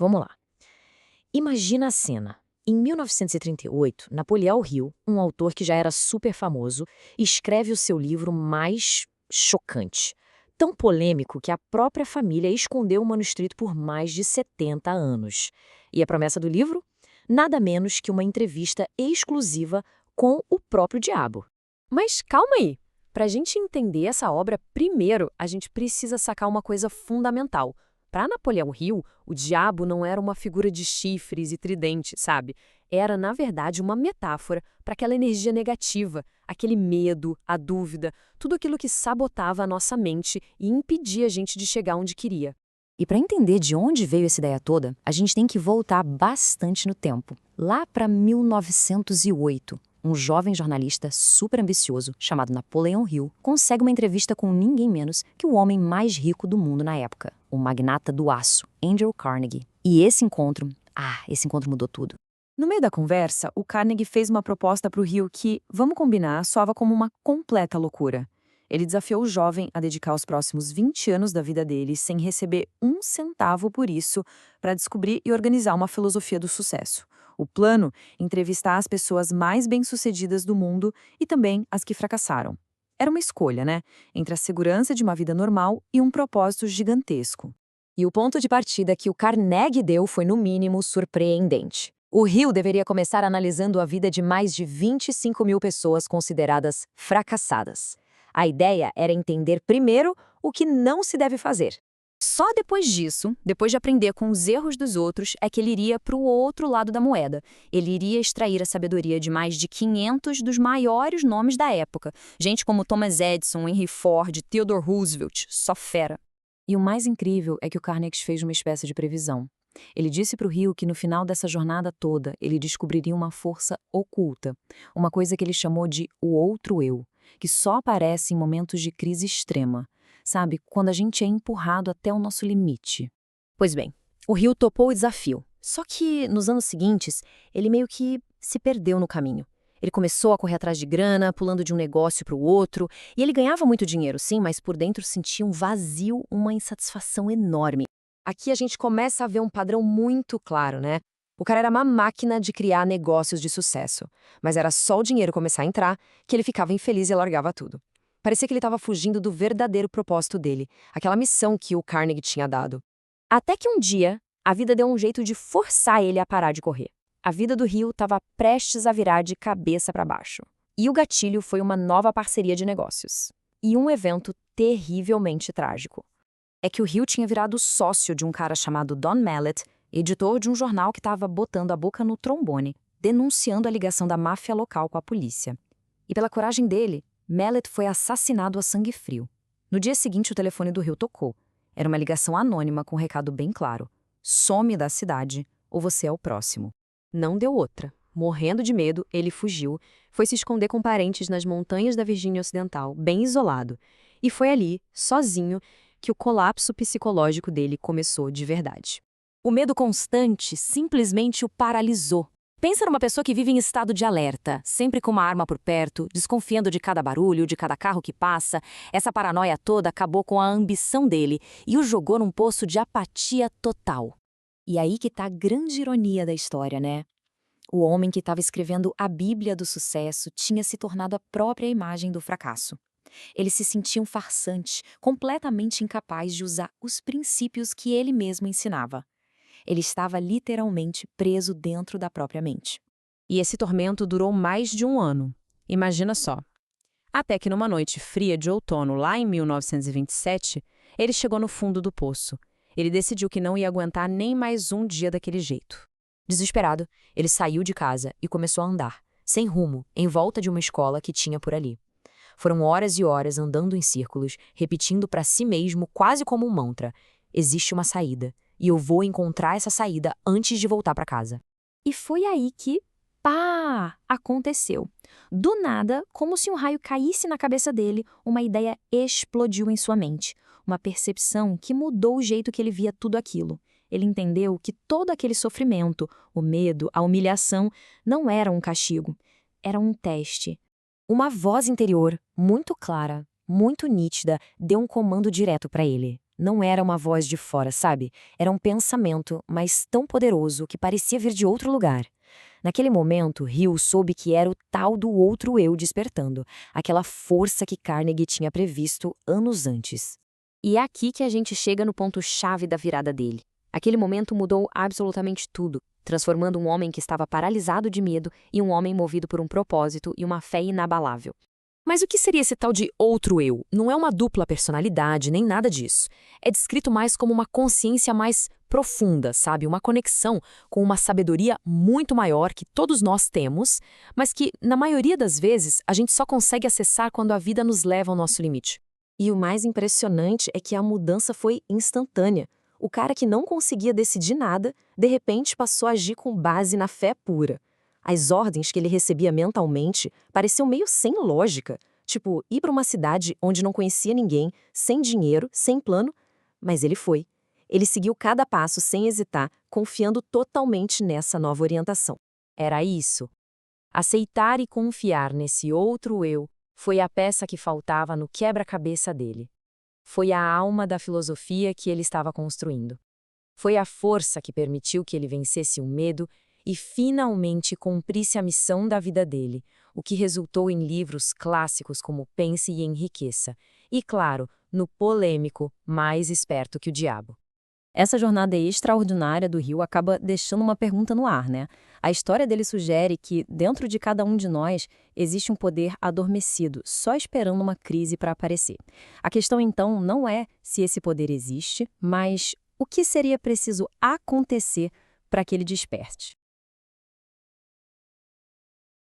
Vamos lá. Imagina a cena. Em 1938, Napoleão Hill, um autor que já era super famoso, escreve o seu livro mais chocante. Tão polêmico que a própria família escondeu o manuscrito por mais de 70 anos. E a promessa do livro? Nada menos que uma entrevista exclusiva com o próprio diabo. Mas calma aí. Para a gente entender essa obra, primeiro a gente precisa sacar uma coisa fundamental. Para Napoleão Hill, o diabo não era uma figura de chifres e tridente, sabe? Era, na verdade, uma metáfora para aquela energia negativa, aquele medo, a dúvida, tudo aquilo que sabotava a nossa mente e impedia a gente de chegar onde queria. E para entender de onde veio essa ideia toda, a gente tem que voltar bastante no tempo. Lá para 1908, um jovem jornalista super ambicioso, chamado Napoleão Hill, consegue uma entrevista com ninguém menos que o homem mais rico do mundo na época, o magnata do aço, Andrew Carnegie. E esse encontro mudou tudo. No meio da conversa, o Carnegie fez uma proposta para o Hill que, vamos combinar, soava como uma completa loucura. Ele desafiou o jovem a dedicar os próximos 20 anos da vida dele sem receber um centavo por isso para descobrir e organizar uma filosofia do sucesso. O plano: entrevistar as pessoas mais bem-sucedidas do mundo e também as que fracassaram. Era uma escolha, né? Entre a segurança de uma vida normal e um propósito gigantesco. E o ponto de partida que o Carnegie deu foi, no mínimo, surpreendente. O Hill deveria começar analisando a vida de mais de 25 mil pessoas consideradas fracassadas. A ideia era entender primeiro o que não se deve fazer. Só depois disso, depois de aprender com os erros dos outros, é que ele iria para o outro lado da moeda. Ele iria extrair a sabedoria de mais de 500 dos maiores nomes da época. Gente como Thomas Edison, Henry Ford, Theodore Roosevelt, só fera. E o mais incrível é que o Carnegie fez uma espécie de previsão. Ele disse para o Hill que no final dessa jornada toda ele descobriria uma força oculta, uma coisa que ele chamou de o outro eu, que só aparece em momentos de crise extrema. Sabe, quando a gente é empurrado até o nosso limite. Pois bem, o Hill topou o desafio. Só que, nos anos seguintes, ele meio que se perdeu no caminho. Ele começou a correr atrás de grana, pulando de um negócio para o outro, e ele ganhava muito dinheiro, sim, mas por dentro sentia um vazio, uma insatisfação enorme. Aqui a gente começa a ver um padrão muito claro, né? O cara era uma máquina de criar negócios de sucesso, mas era só o dinheiro começar a entrar que ele ficava infeliz e largava tudo. Parecia que ele estava fugindo do verdadeiro propósito dele, aquela missão que o Carnegie tinha dado. Até que um dia, a vida deu um jeito de forçar ele a parar de correr. A vida do Hill estava prestes a virar de cabeça para baixo. E o gatilho foi uma nova parceria de negócios. E um evento terrivelmente trágico. É que o Hill tinha virado sócio de um cara chamado Don Mallet, editor de um jornal que estava botando a boca no trombone, denunciando a ligação da máfia local com a polícia. E pela coragem dele, Mallet foi assassinado a sangue frio. No dia seguinte, o telefone do Hill tocou. Era uma ligação anônima com um recado bem claro: some da cidade ou você é o próximo. Não deu outra. Morrendo de medo, ele fugiu, foi se esconder com parentes nas montanhas da Virgínia Ocidental, bem isolado. E foi ali, sozinho, que o colapso psicológico dele começou de verdade. O medo constante simplesmente o paralisou. Pensa numa pessoa que vive em estado de alerta, sempre com uma arma por perto, desconfiando de cada barulho, de cada carro que passa. Essa paranoia toda acabou com a ambição dele e o jogou num poço de apatia total. E aí que tá a grande ironia da história, né? O homem que estava escrevendo a Bíblia do sucesso tinha se tornado a própria imagem do fracasso. Ele se sentia um farsante, completamente incapaz de usar os princípios que ele mesmo ensinava. Ele estava literalmente preso dentro da própria mente. E esse tormento durou mais de um ano. Imagina só. Até que numa noite fria de outono, lá em 1927, ele chegou no fundo do poço. Ele decidiu que não ia aguentar nem mais um dia daquele jeito. Desesperado, ele saiu de casa e começou a andar, sem rumo, em volta de uma escola que tinha por ali. Foram horas e horas andando em círculos, repetindo para si mesmo quase como um mantra: existe uma saída. E eu vou encontrar essa saída antes de voltar para casa. E foi aí que, pá, aconteceu. Do nada, como se um raio caísse na cabeça dele, uma ideia explodiu em sua mente. Uma percepção que mudou o jeito que ele via tudo aquilo. Ele entendeu que todo aquele sofrimento, o medo, a humilhação, não era um castigo. Era um teste. Uma voz interior, muito clara, muito nítida, deu um comando direto para ele. não era uma voz de fora, sabe? Era um pensamento, mas tão poderoso que parecia vir de outro lugar. Naquele momento, Hill soube que era o tal do outro eu despertando, aquela força que Carnegie tinha previsto anos antes. E é aqui que a gente chega no ponto-chave da virada dele. Aquele momento mudou absolutamente tudo, transformando um homem que estava paralisado de medo em um homem movido por um propósito e uma fé inabalável. Mas o que seria esse tal de outro eu? Não é uma dupla personalidade, nem nada disso. É descrito mais como uma consciência mais profunda, sabe? Uma conexão com uma sabedoria muito maior que todos nós temos, mas que, na maioria das vezes, a gente só consegue acessar quando a vida nos leva ao nosso limite. E o mais impressionante é que a mudança foi instantânea. O cara que não conseguia decidir nada, de repente passou a agir com base na fé pura. As ordens que ele recebia mentalmente pareciam meio sem lógica, tipo ir para uma cidade onde não conhecia ninguém, sem dinheiro, sem plano, mas ele foi. Ele seguiu cada passo sem hesitar, confiando totalmente nessa nova orientação. Era isso. Aceitar e confiar nesse outro eu foi a peça que faltava no quebra-cabeça dele. Foi a alma da filosofia que ele estava construindo. Foi a força que permitiu que ele vencesse o medo e finalmente cumprisse a missão da vida dele, o que resultou em livros clássicos como Pense e Enriqueça, e, claro, no polêmico Mais Esperto que o Diabo. Essa jornada extraordinária do Hill acaba deixando uma pergunta no ar, né? A história dele sugere que, dentro de cada um de nós, existe um poder adormecido, só esperando uma crise para aparecer. A questão, então, não é se esse poder existe, mas o que seria preciso acontecer para que ele desperte.